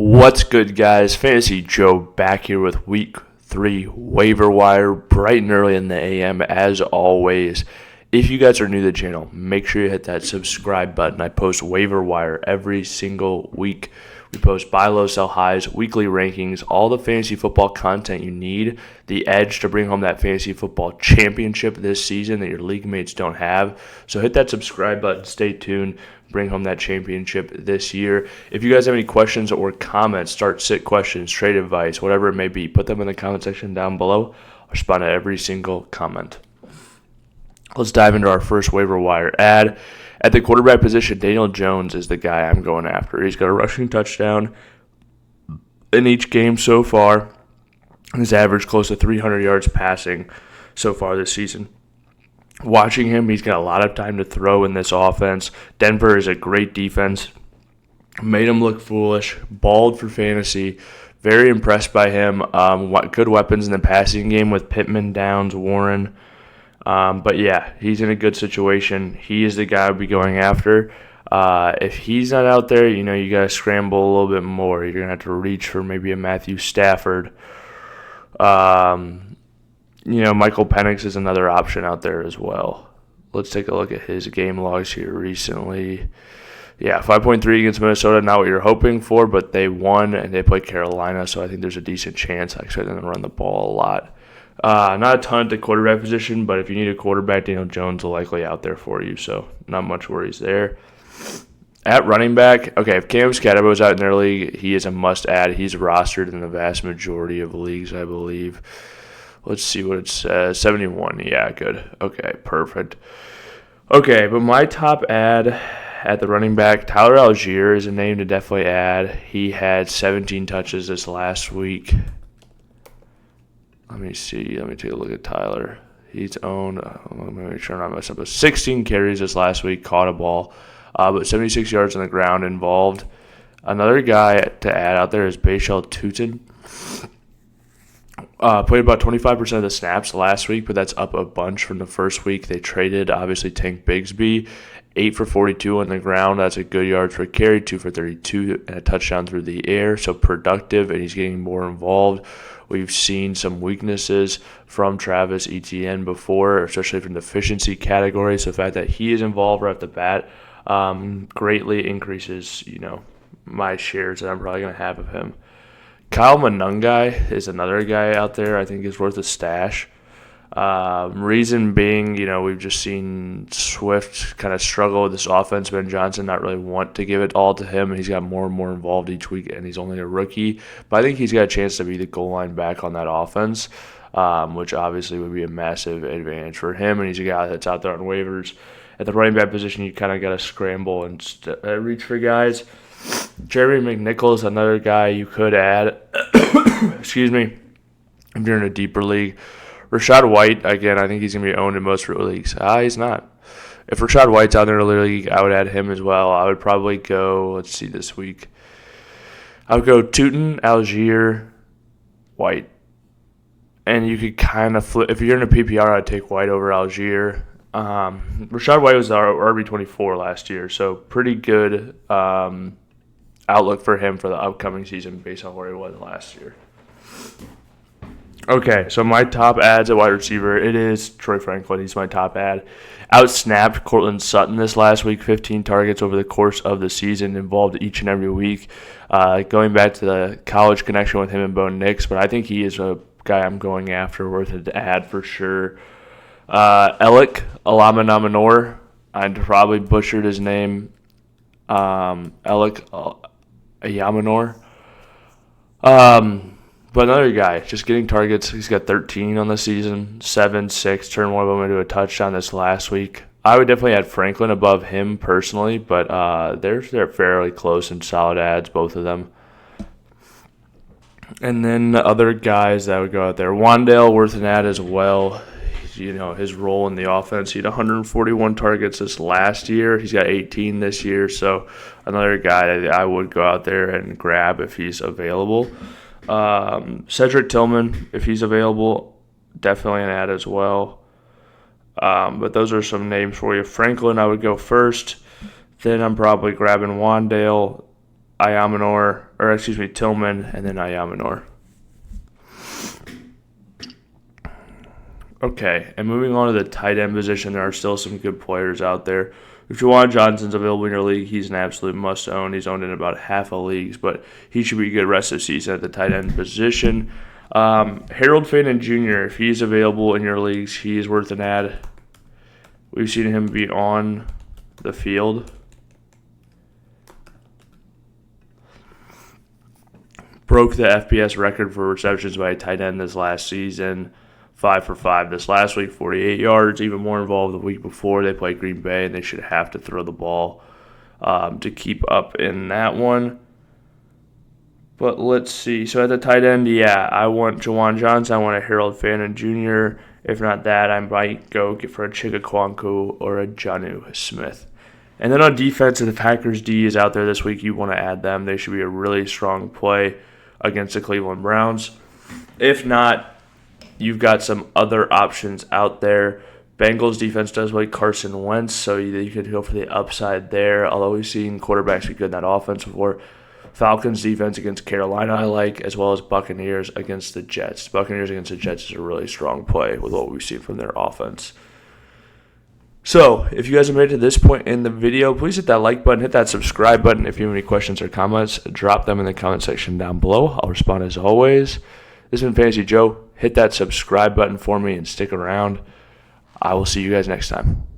What's good, guys? Fantasy Joe back here with Week 3 Waiver Wire, bright and early in the AM as always. If you guys are new to the channel, make sure you hit that subscribe button. I post Waiver Wire every single week. We post buy low, sell highs, weekly rankings, all the fantasy football content you need, the edge to bring home that fantasy football championship this season that your league mates don't have. So hit that subscribe button, stay tuned, bring home that championship this year. If you guys have any questions or comments, start sit questions, trade advice, whatever it may be, put them in the comment section down below. I'll respond to every single comment. Let's dive into our first waiver wire ad. At the quarterback position, Daniel Jones is the guy I'm going after. He's got a rushing touchdown in each game so far. He's averaged close to 300 yards passing so far this season. Watching him, he's got a lot of time to throw in this offense. Denver is a great defense. Made him look foolish. Balled for fantasy. Very impressed by him. Good weapons in the passing game with Pittman, Downs, Warren. But yeah, he's in a good situation. He is the guy I'll be going after. If he's not out there, you got to scramble a little bit more. You're going to have to reach for maybe a Matthew Stafford. Michael Penix is another option out there as well. Let's take a look at his game logs here recently. Yeah, 5.3 against Minnesota, not what you're hoping for, but they won and they played Carolina, so I think there's a decent chance. I expect them to run the ball a lot. Not a ton at the quarterback position, but if you need a quarterback, Daniel Jones will likely out there for you, so not much worries there. At running back, okay, if Cam Scatterbo's out in their league, he is a must-add. He's rostered in the vast majority of leagues, I believe. Let's see what it says. 71, yeah, good. Okay, perfect. Okay, but my top add at the running back, Tyler Algier is a name to definitely add. He had 17 touches this last week. Let me see. Let me take a look at Tyler. He's owned, let me make sure I'm not messing up, 16 carries this last week, caught a ball, but 76 yards on the ground involved. Another guy to add out there is Tuten. Played about 25% of the snaps last week, but that's up a bunch from the first week. They traded, obviously, Tank Bigsby. 8 for 42 on the ground. That's a good yards per carry. 2 for 32 and a touchdown through the air. So productive, and he's getting more involved. We've seen some weaknesses from Travis Etienne before, especially from the efficiency category. So the fact that he is involved right off the bat greatly increases, my shares that I'm probably going to have of him. Kyle Monungai is another guy out there I think is worth a stash. Reason being, we've just seen Swift kind of struggle with this offense. Ben Johnson not really want to give it all to him. He's got more and more involved each week, and he's only a rookie. But I think he's got a chance to be the goal line back on that offense, which obviously would be a massive advantage for him. And he's a guy that's out there on waivers. At the running back position, you kind of got to scramble and reach for guys. Jerry McNichols, another guy you could add. Excuse me. If you're in a deeper league. Rachaad White, again, I think he's going to be owned in most leagues. He's not. If Rachaad White's out there in the league, I would add him as well. I would probably go, let's see this week. I would go Tuten, Algier, White. And you could kind of flip. If you're in a PPR, I'd take White over Algier. Rachaad White was our RB24 last year, so pretty good outlook for him for the upcoming season based on where he was last year. Okay, so my top ads at wide receiver, it is Troy Franklin. He's my top ad. Outsnapped Cortland Sutton this last week, 15 targets over the course of the season, involved each and every week. Going back to the college connection with him and Bo Nix, but I think he is a guy I'm going after, worth an ad for sure. Alec Alaminaminor, I probably butchered his name. Alec Ayaminor. But another guy, just getting targets. He's got 13 on the season, 7, 6, turned one of them into a touchdown this last week. I would definitely add Franklin above him personally, but they're fairly close and solid ads, both of them. And then the other guys that would go out there. Wandale, worth an ad as well. His role in the offense. He had 141 targets this last year. He's got 18 this year, so another guy that I would go out there and grab if he's available. Cedric Tillman, if he's available, definitely an ad as well. But those are some names for you. Franklin, I would go first. Then I'm probably grabbing Wandale, Tillman, and then Ayamanor. Okay, and moving on to the tight end position, there are still some good players out there. If Juwan Johnson's available in your league, he's an absolute must-own. He's owned in about half of leagues, but he should be good rest of the season at the tight end position. Harold Fanin Jr., if he's available in your leagues, he is worth an add. We've seen him be on the field. Broke the FBS record for receptions by a tight end this last season. 5 for 5 this last week, 48 yards. Even more involved the week before. They played Green Bay, and they should have to throw the ball to keep up in that one. But let's see. So at the tight end, I want Juwan Johnson. I want a Harold Fanin Jr. If not that, I might go for a Chigakwanku or a Jonnu Smith. And then on defense, if the Packers D is out there this week, you want to add them. They should be a really strong play against the Cleveland Browns. If not, you've got some other options out there. Bengals defense does play Carson Wentz, so you could go for the upside there, although we've seen quarterbacks be good in that offense before. Falcons defense against Carolina I like, as well as Buccaneers against the Jets. Buccaneers against the Jets is a really strong play with what we've seen from their offense. So, if you guys have made it to this point in the video, please hit that like button, hit that subscribe button. If you have any questions or comments, drop them in the comment section down below. I'll respond as always. This has been Fantasy Joe. Hit that subscribe button for me and stick around. I will see you guys next time.